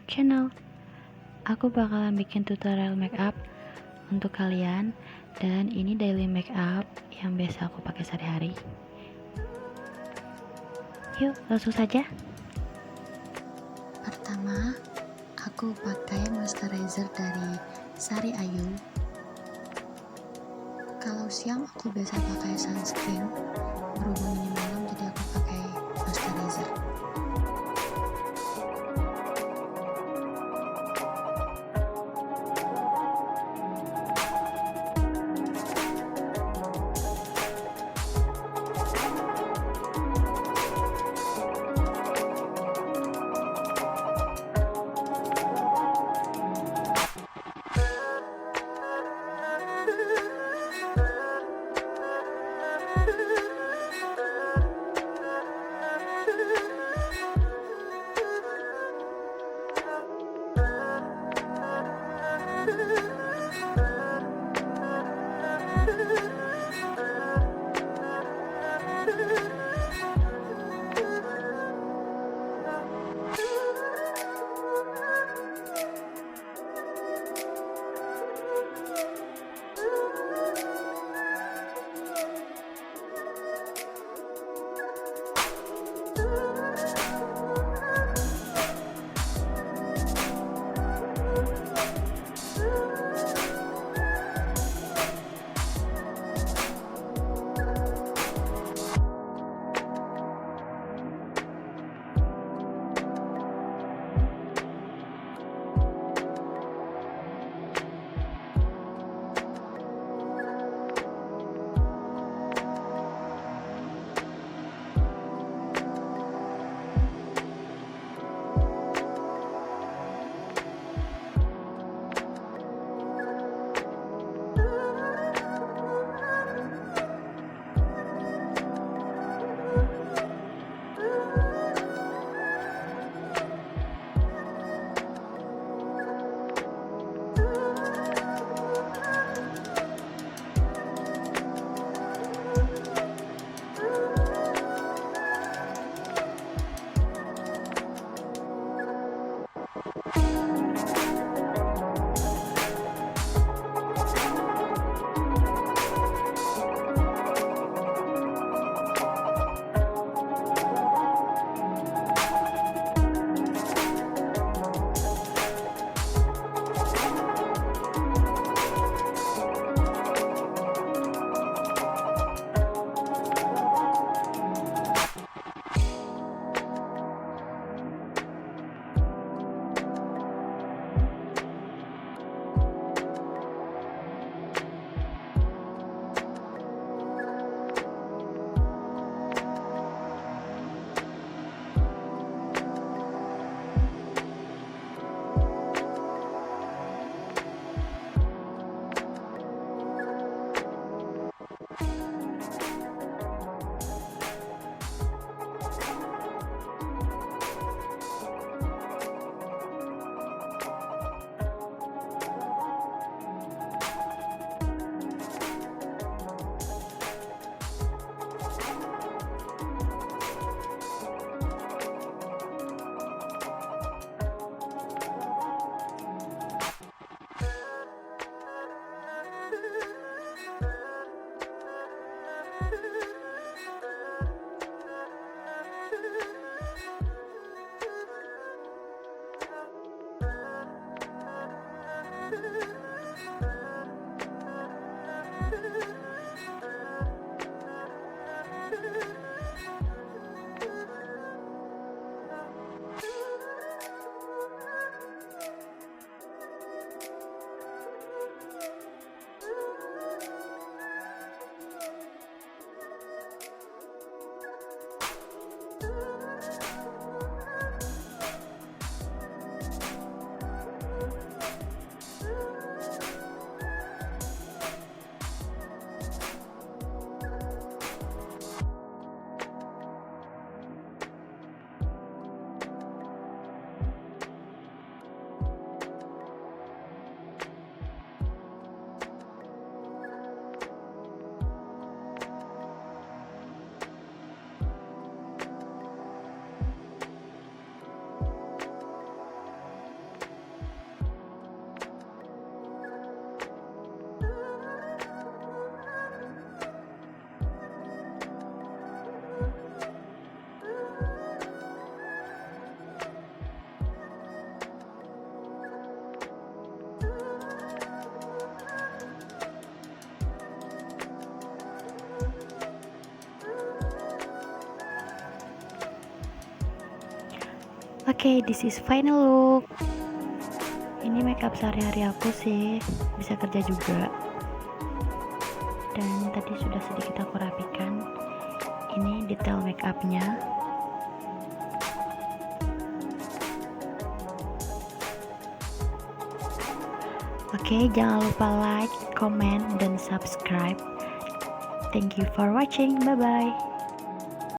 YouTube channel. Aku bakalan bikin tutorial makeup untuk kalian, dan ini daily makeup yang biasa aku pakai sehari-hari. Yuk, langsung saja. Pertama, aku pakai moisturizer dari SARIAYU. Kalau siang aku biasa pakai sunscreen, berhubung ini malam jadi aku pakai moisturizer. Oke, this is final look. Ini makeup sehari-hari aku sih, bisa kerja juga. Dan tadi sudah sedikit aku rapikan. Ini detail makeupnya. Oke, jangan lupa like, comment, dan subscribe. Thank you for watching. Bye bye.